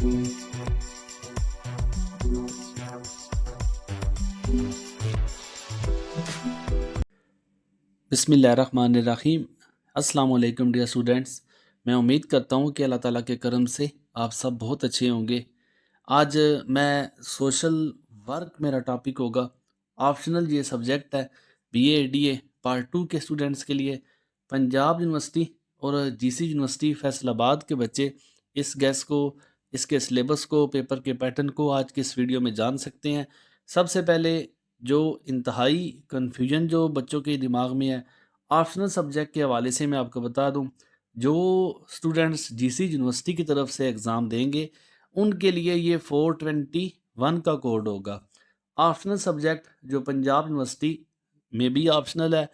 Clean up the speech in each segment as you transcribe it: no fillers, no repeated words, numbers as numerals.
बिस्मिल्लाहिर्रहमानिर्रहीम। अस्सलाम वालेकुम डियर स्टूडेंट्स। मैं उम्मीद करता हूँ कि अल्लाह ताला के करम से आप सब बहुत अच्छे होंगे। आज मैं सोशल वर्क मेरा टॉपिक होगा। ऑप्शनल ये सब्जेक्ट है बीए डीए पार्ट 2 के स्टूडेंट्स के लिए। पंजाब यूनिवर्सिटी और जीसी यूनिवर्सिटी फैसलाबाद के बच्चे इस गैस को, इसके सिलेबस को, पेपर के पैटर्न को आज की इस वीडियो में जान सकते हैं। सबसे पहले जो इंतहाई कन्फ्यूजन जो बच्चों के दिमाग में है ऑप्शनल सब्जेक्ट के हवाले से मैं आपको बता दूं, जो स्टूडेंट्स जीसी यूनिवर्सिटी की तरफ से एग्ज़ाम देंगे उनके लिए ये 421 का कोड होगा। ऑप्शनल सब्जेक्ट जो पंजाब यूनिवर्सिटी में भी ऑप्शनल है,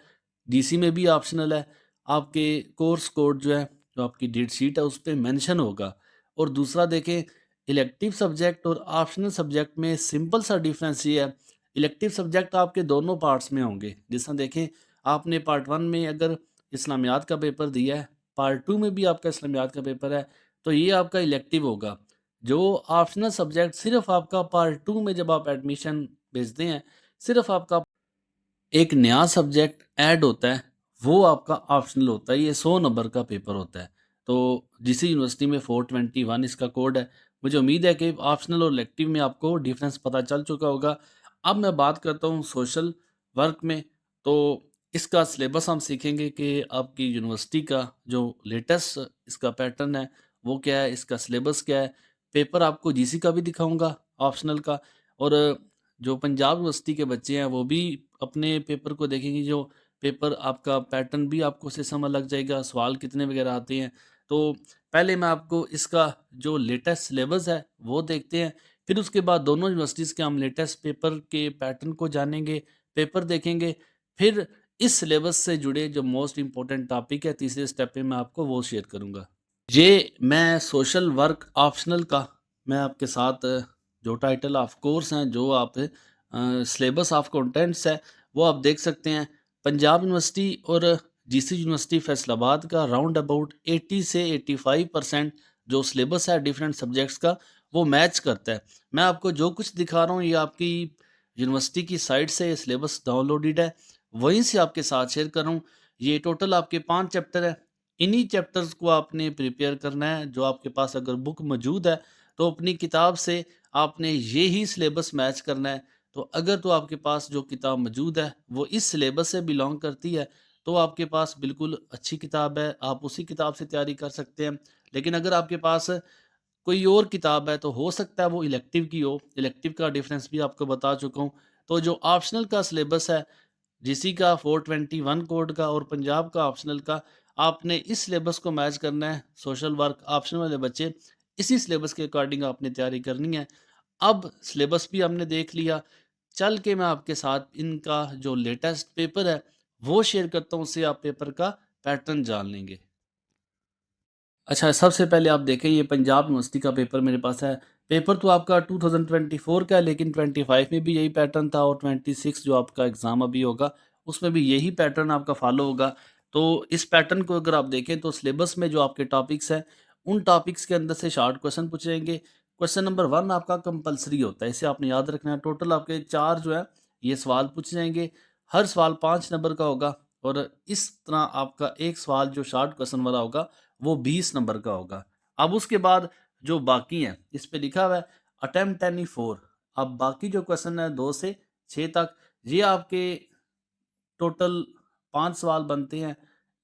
जीसी में भी ऑप्शनल है, आपके कोर्स कोड जो है, जो आपकी डेट शीट है उस पर मेंशन होगा। और दूसरा देखें, इलेक्टिव सब्जेक्ट और ऑप्शनल सब्जेक्ट में सिंपल सा डिफरेंस ये है, इलेक्टिव सब्जेक्ट आपके दोनों पार्ट्स में होंगे। जिस तरह देखें, आपने पार्ट 1 में अगर इस्लामियात का पेपर दिया है, पार्ट 2 में भी आपका इस्लामियात का पेपर है, तो ये आपका इलेक्टिव होगा। जो ऑप्शनल सब्जेक्ट सिर्फ आपका पार्ट 2 में जब आप एडमिशन भेजते हैं, सिर्फ आपका एक नया सब्जेक्ट ऐड होता है, वो आपका ऑप्शनल होता है। ये 100 नंबर का पेपर होता है। तो जिस यूनिवर्सिटी में 421 इसका कोड है। मुझे उम्मीद है कि ऑप्शनल और इलेक्टिव में आपको डिफरेंस पता चल चुका होगा। अब मैं बात करता हूँ सोशल वर्क में। तो इसका सिलेबस हम सीखेंगे कि आपकी यूनिवर्सिटी का जो लेटेस्ट इसका पैटर्न है वो क्या है, इसका सिलेबस क्या है। पेपर आपको जीसी का भी दिखाऊंगा, ऑप्शनल का। और जो पंजाब यूनिवर्सिटी के बच्चे हैं वो भी अपने पेपर को देखेंगे। जो पेपर आपका पैटर्न भी आपको उससे समझ लग जाएगा, सवाल कितने वगैरह आते हैं। तो पहले मैं आपको इसका जो लेटेस्ट सिलेबस है वो देखते हैं, फिर उसके बाद दोनों यूनिवर्सिटीज़ के हम लेटेस्ट पेपर के पैटर्न को जानेंगे, पेपर देखेंगे। फिर इस सिलेबस से जुड़े जो मोस्ट इम्पोर्टेंट टॉपिक है तीसरे स्टेप पे मैं आपको वो शेयर करूँगा। ये मैं सोशल वर्क ऑप्शनल का मैं आपके साथ जो टाइटल ऑफ कोर्स हैं, जो आप सिलेबस ऑफ कंटेंट्स है, वो आप देख सकते हैं। पंजाब यूनिवर्सिटी और जीसी यूनिवर्सिटी फैसलाबाद का राउंड अबाउट 80 से 85% जो सिलेबस है डिफरेंट सब्जेक्ट्स का वो मैच करता है। मैं आपको जो कुछ दिखा रहा हूँ ये आपकी यूनिवर्सिटी की साइट से सिलेबस डाउनलोडेड है, वहीं से आपके साथ शेयर कर रहा हूँ। ये टोटल आपके 5 चैप्टर है। इन्हीं चैप्टर्स को आपने प्रिपेयर करना है। जो आपके पास अगर बुक मौजूद है तो अपनी किताब से आपने ये ही सिलेबस मैच करना है। तो अगर तो आपके पास जो किताब मौजूद है वो इस सिलेबस से बिलोंग करती है तो आपके पास बिल्कुल अच्छी किताब है, आप उसी किताब से तैयारी कर सकते हैं। लेकिन अगर आपके पास कोई और किताब है तो हो सकता है वो इलेक्टिव की हो। इलेक्टिव का डिफरेंस भी आपको बता चुका हूँ। तो जो ऑप्शनल का सिलेबस है जीसी का 421 कोड का और पंजाब का ऑप्शनल का, आपने इस सिलेबस को मैच करना है। सोशल वर्क ऑप्शनल वाले बच्चे इसी सिलेबस के अकॉर्डिंग आपने तैयारी करनी है। अब सिलेबस भी हमने देख लिया, चल के मैं आपके साथ इनका जो लेटेस्ट पेपर है वो शेयर करता हूँ, उससे आप पेपर का पैटर्न जान लेंगे। अच्छा, सबसे पहले आप देखें, ये पंजाब यूनिवर्सिटी का पेपर मेरे पास है। पेपर तो आपका 2024 का है, लेकिन 25 में भी यही पैटर्न था और 26 जो आपका एग्ज़ाम अभी होगा उसमें भी यही पैटर्न आपका फॉलो होगा। तो इस पैटर्न को अगर आप देखें तो सिलेबस में जो आपके टॉपिक्स हैं उन टॉपिक्स के अंदर से शॉर्ट क्वेश्चन पूछे जाएंगे। क्वेश्चन नंबर 1 आपका कंपलसरी होता है, इसे आपने याद रखना है। टोटल आपके 4 जो है ये सवाल पूछे जाएंगे, हर सवाल 5 नंबर का होगा। और इस तरह आपका एक सवाल जो शॉर्ट क्वेश्चन वाला होगा वो 20 नंबर का होगा। अब उसके बाद जो बाकी हैं, इस पे लिखा हुआ है अटेम्प्ट एनी 4। अब बाकी जो क्वेश्चन है 2 से 6 तक, ये आपके टोटल 5 सवाल बनते हैं।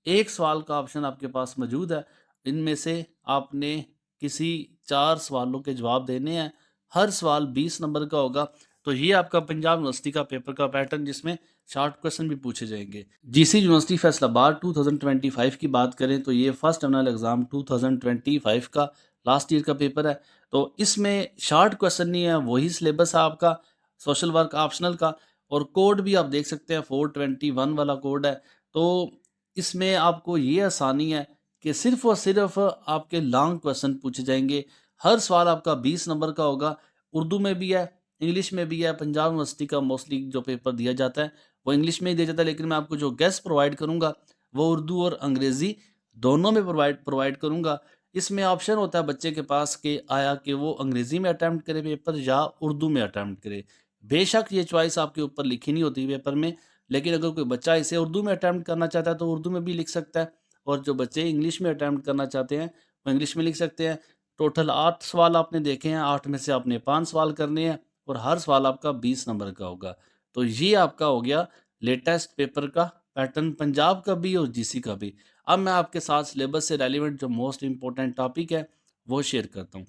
एक सवाल का ऑप्शन आपके पास मौजूद है। इनमें से आपने किसी 4 सवालों के जवाब देने हैं। हर सवाल 20 नंबर का होगा। तो ये आपका पंजाब यूनिवर्सिटी का पेपर का पैटर्न, जिसमें शॉर्ट क्वेश्चन भी पूछे जाएंगे। जीसी यूनिवर्सिटी फैसलाबाद 2025 की बात करें तो ये फर्स्ट टर्मिनल एग्ज़ाम 2025 का लास्ट ईयर का पेपर है। तो इसमें शॉर्ट क्वेश्चन नहीं है, वही सिलेबस है आपका सोशल वर्क ऑप्शनल का। और कोड भी आप देख सकते हैं 421 वाला कोड है। तो इसमें आपको ये आसानी है कि सिर्फ़ और सिर्फ़ आपके लॉन्ग क्वेश्चन पूछे जाएँगे। हर सवाल आपका 20 नंबर का होगा। उर्दू में भी है, इंग्लिश में भी है। पंजाब यूनिवर्सिटी का मोस्टली जो पेपर दिया जाता है वो इंग्लिश में ही दिया जाता है, लेकिन मैं आपको जो गेस्ट प्रोवाइड करूँगा वो उर्दू और अंग्रेज़ी दोनों में प्रोवाइड प्रोवाइड करूँगा। इसमें ऑप्शन होता है बच्चे के पास कि आया कि वो अंग्रेज़ी में अटेम्प्ट करे पेपर या उर्दू में अटेम्प्ट करे। बेशक ये चॉइस आपके ऊपर लिखी नहीं होती पेपर में, लेकिन अगर कोई बच्चा इसे उर्दू में अटेम्प्ट करना चाहता है तो उर्दू में भी लिख सकता है, और जो बच्चे इंग्लिश में अटेम्प्ट करना चाहते हैं वो इंग्लिश में लिख सकते हैं। टोटल 8 सवाल आपने देखे हैं, 8 में से आपने 5 सवाल करने हैं और हर सवाल आपका 20 नंबर का होगा। तो ये आपका हो गया लेटेस्ट पेपर का पैटर्न, पंजाब का भी और जीसी का भी। अब मैं आपके साथ सिलेबस से रेलेवेंट जो मोस्ट इम्पोर्टेंट टॉपिक है वो शेयर करता हूँ।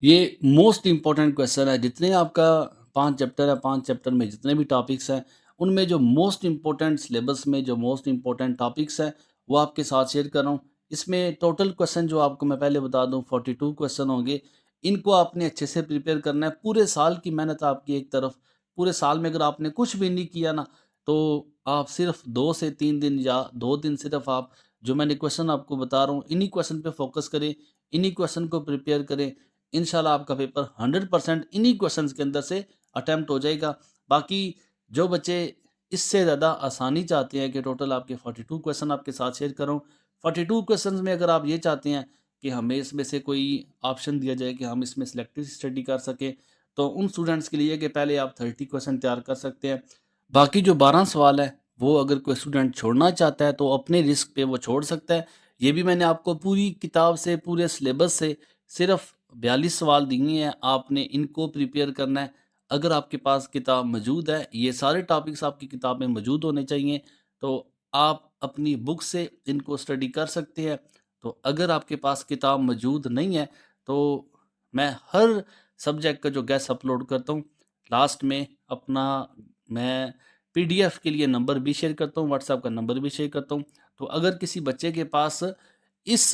ये मोस्ट इम्पोर्टेंट क्वेश्चन है, जितने आपका 5 चैप्टर है, 5 चैप्टर में जितने भी टॉपिक्स हैं, उनमें जो मोस्ट इम्पोर्टेंट सिलेबस में जो मोस्ट इम्पोर्टेंट टॉपिक्स हैं, वो आपके साथ शेयर कर रहा हूँ। इसमें टोटल क्वेश्चन जो आपको मैं पहले बता दूँ 42 क्वेश्चन होंगे। इनको आपने अच्छे से प्रिपेयर करना है। पूरे साल की मेहनत आपकी एक तरफ, पूरे साल में अगर आपने कुछ भी नहीं किया ना, तो आप सिर्फ 2 से 3 दिन या 2 दिन सिर्फ आप जो मैंने क्वेश्चन आपको बता रहा हूँ, इन्हीं क्वेश्चन पे फोकस करें, इन्हीं क्वेश्चन को प्रिपेयर करें। इंशाल्लाह आपका पेपर 100% इन्हीं क्वेश्चंस के अंदर से अटेम्प्ट हो जाएगा। बाकी जो बच्चे इससे ज़्यादा आसानी चाहते हैं कि टोटल आपके 42 क्वेश्चन आपके साथ शेयर कर रहा हूँ। 42 क्वेश्चंस में अगर आप ये चाहते हैं कि हमें इसमें से कोई ऑप्शन दिया जाए कि हम इसमें सिलेक्टिव स्टडी कर सकें, तो उन स्टूडेंट्स के लिए कि पहले आप 30 क्वेश्चन तैयार कर सकते हैं। बाकी जो 12 सवाल है, वो अगर कोई स्टूडेंट छोड़ना चाहता है, तो अपने रिस्क पे वो छोड़ सकता है। ये भी मैंने आपको पूरी किताब से, पूरे सिलेबस से सिर्फ 42 सवाल दिए हैं, आपने इनको प्रिपेयर करना है। अगर आपके पास किताब मौजूद है, ये सारे टॉपिक्स आपकी किताब में मौजूद होने चाहिए, तो आप अपनी बुक से इनको स्टडी कर सकते हैं। तो अगर आपके पास किताब मौजूद नहीं है, तो मैं हर सब्जेक्ट का जो गेस्ट अपलोड करता हूँ, लास्ट में अपना मैं पीडीएफ के लिए नंबर भी शेयर करता हूँ, व्हाट्सएप का नंबर भी शेयर करता हूँ। तो अगर किसी बच्चे के पास इस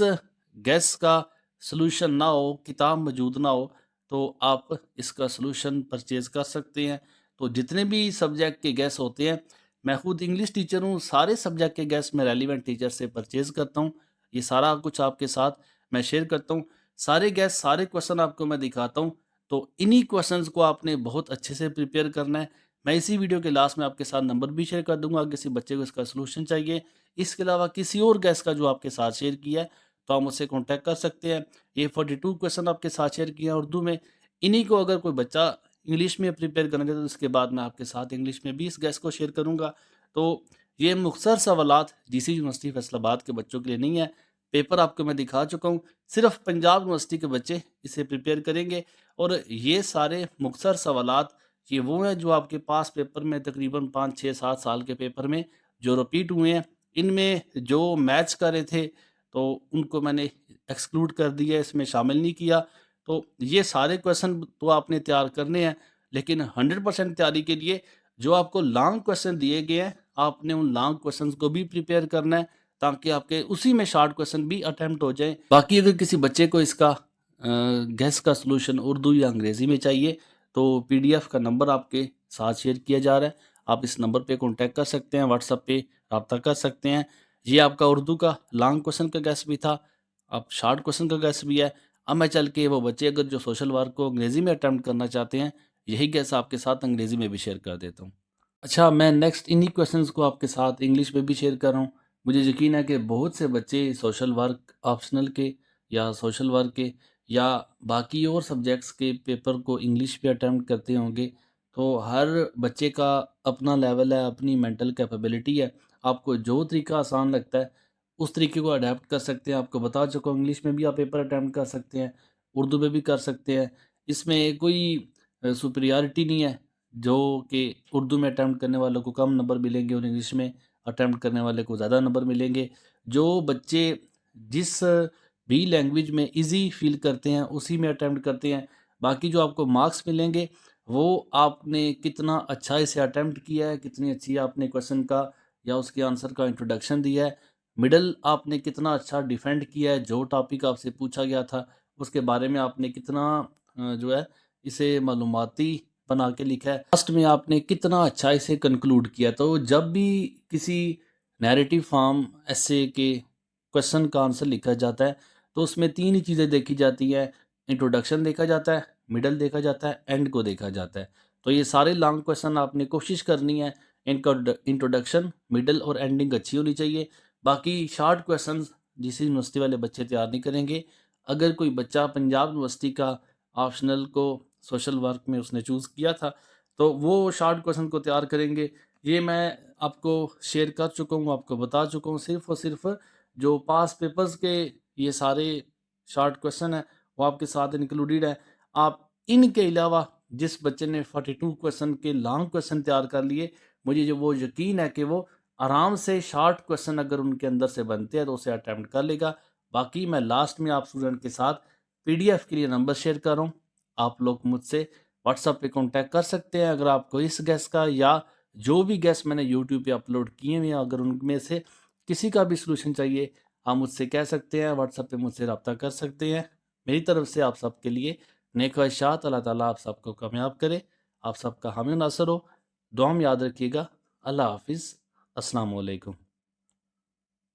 गैस का सॉल्यूशन ना हो, किताब मौजूद ना हो, तो आप इसका सॉल्यूशन परचेज़ कर सकते हैं। तो जितने भी सब्जेक्ट के गैस होते हैं, मैं खुद इंग्लिश टीचर हूँ, सारे सब्जेक्ट के गैस मैं रेलेवेंट टीचर से परचेज़ करता हूँ। ये सारा कुछ आपके साथ मैं शेयर करता हूँ। सारे गैस, सारे क्वेश्चन आपको मैं दिखाता हूँ। तो इन्हीं क्वेश्चंस को आपने बहुत अच्छे से प्रिपेयर करना है। मैं इसी वीडियो के लास्ट में आपके साथ नंबर भी शेयर कर दूँगा, अगर किसी बच्चे को इसका सॉल्यूशन चाहिए। इसके अलावा किसी और गैस का जो आपके साथ शेयर किया है, तो आप मुझसे कॉन्टैक्ट कर सकते हैं। ये 42 क्वेश्चन आपके साथ शेयर किए हैं उर्दू में। इन्हीं को अगर कोई बच्चा इंग्लिश में प्रिपेयर करना चाहता है, तो इसके बाद मैं आपके साथ इंग्लिश में भी इस गैस को शेयर करूँगा। तो ये मुख्तसर सवालात जीसी यूनिवर्सिटी फैसलाबाद के बच्चों के लिए नहीं है। पेपर आपको मैं दिखा चुका हूँ। सिर्फ़ पंजाब यूनिवर्सिटी के बच्चे इसे प्रिपेयर करेंगे, और ये सारे मुख्तसर सवालात ये वो हैं जो आपके पास पेपर में तकरीबन 5, 6, 7 साल के पेपर में जो रिपीट हुए हैं। इनमें जो मैथ्स का रहे थे, तो उनको मैंने एक्सक्लूड कर दिया, इसमें शामिल नहीं किया। तो ये सारे क्वेश्चन तो आपने तैयार करने हैं, लेकिन 100% तैयारी के लिए जो आपको लॉन्ग क्वेश्चन दिए गए हैं, आपने उन लॉन्ग क्वेश्चंस को भी प्रिपेयर करना है, ताकि आपके उसी में शॉर्ट क्वेश्चन भी अटेम्प्ट हो जाएँ। बाकी अगर किसी बच्चे को इसका गैस का सॉल्यूशन उर्दू या अंग्रेज़ी में चाहिए, तो पीडीएफ का नंबर आपके साथ शेयर किया जा रहा है। आप इस नंबर पे कॉन्टैक्ट कर सकते हैं, व्हाट्सएप पे राब्ता कर सकते हैं। ये आपका उर्दू का लॉन्ग क्वेश्चन का गैस भी था, अब शॉर्ट क्वेश्चन का गैस भी है। अब मैं चल के वो बच्चे अगर जो सोशल वर्क को अंग्रेज़ी में अटेम्प्ट करना चाहते हैं, यही गैस आपके साथ अंग्रेज़ी में भी शेयर कर देता हूँ। अच्छा, मैं नेक्स्ट इन्हीं क्वेश्चंस को आपके साथ इंग्लिश में भी शेयर कर रहा हूँ। मुझे यकीन है कि बहुत से बच्चे सोशल वर्क ऑप्शनल के या सोशल वर्क के या बाकी और सब्जेक्ट्स के पेपर को इंग्लिश पे अटेम्प्ट करते होंगे। तो हर बच्चे का अपना लेवल है, अपनी मेंटल कैपेबिलिटी है। आपको जो तरीका आसान लगता है, उस तरीके को अडैप्ट कर सकते हैं। आपको बता चुका हूँ, इंग्लिश में भी आप पेपर अटेम्प्ट कर सकते हैं, उर्दू में भी कर सकते हैं। इसमें कोई सुपीरियॉरिटी नहीं है, जो कि उर्दू में अटेम्प्ट करने वालों को कम नंबर मिलेंगे और इंग्लिश में अटेम्प्ट करने वाले को ज़्यादा नंबर मिलेंगे। जो बच्चे जिस भी लैंग्वेज में ईज़ी फ़ील करते हैं, उसी में अटेम्प्ट करते हैं। बाकी जो आपको मार्क्स मिलेंगे, वो आपने कितना अच्छा इसे अटेम्प्ट किया है, कितनी अच्छी आपने क्वेश्चन का या उसके आंसर का इंट्रोडक्शन दिया है। मिडल आपने कितना अच्छा डिफेंड किया है, जो टॉपिक आपसे पूछा गया था, उसके बारे में आपने कितना जो है इसे मालूमाती बना के लिखा है। लास्ट में आपने कितना अच्छा इसे कंक्लूड किया। तो जब भी किसी नैरेटिव फॉर्म एसे के क्वेश्चन का आंसर लिखा जाता है, तो उसमें 3 ही चीज़ें देखी जाती हैं। इंट्रोडक्शन देखा जाता है, मिडल देखा जाता है, एंड को देखा जाता है। तो ये सारे लॉन्ग क्वेश्चन आपने कोशिश करनी है, इनका इंट्रोडक्शन, मिडल और एंडिंग अच्छी होनी चाहिए। बाकी शॉर्ट क्वेश्चंस जिस यूनिवर्सिटी वाले बच्चे तैयार नहीं करेंगे। अगर कोई बच्चा पंजाब यूनिवर्सिटी का ऑप्शनल को सोशल वर्क में उसने चूज़ किया था, तो वो शॉर्ट क्वेश्चन को तैयार करेंगे। ये मैं आपको शेयर कर चुका हूँ, आपको बता चुका हूँ। सिर्फ़ और सिर्फ़ जो पास पेपर्स के ये सारे शॉर्ट क्वेश्चन हैं, वो आपके साथ इंक्लूडेड हैं। आप इनके अलावा जिस बच्चे ने 42 क्वेश्चन के लॉन्ग क्वेश्चन तैयार कर लिए, मुझे जो वो यकीन है कि वो आराम से शॉर्ट क्वेश्चन अगर उनके अंदर से बनते हैं तो उसे अटेम्प्ट कर लेगा। बाकी मैं लास्ट में आप स्टूडेंट के साथ पीडीएफ के लिए नंबर शेयर कर रहा हूँ। आप लोग मुझसे व्हाट्सएप पे कॉन्टैक्ट कर सकते हैं। अगर आपको इस गैस का या जो भी गैस मैंने यूट्यूब पे अपलोड किए हुए हैं, अगर उनमें से किसी का भी सॉल्यूशन चाहिए, आप मुझसे कह सकते हैं, व्हाट्सएप पे मुझसे राब्ता कर सकते हैं। मेरी तरफ से आप सबके लिए नेक ख्वाहिशात। अल्लाह ताला आप सबको कामयाब करे, आप सबका हामी नासर हो। दुआ में याद रखिएगा। अल्लाह हाफ़िज़। अस्सलामु अलैकुम।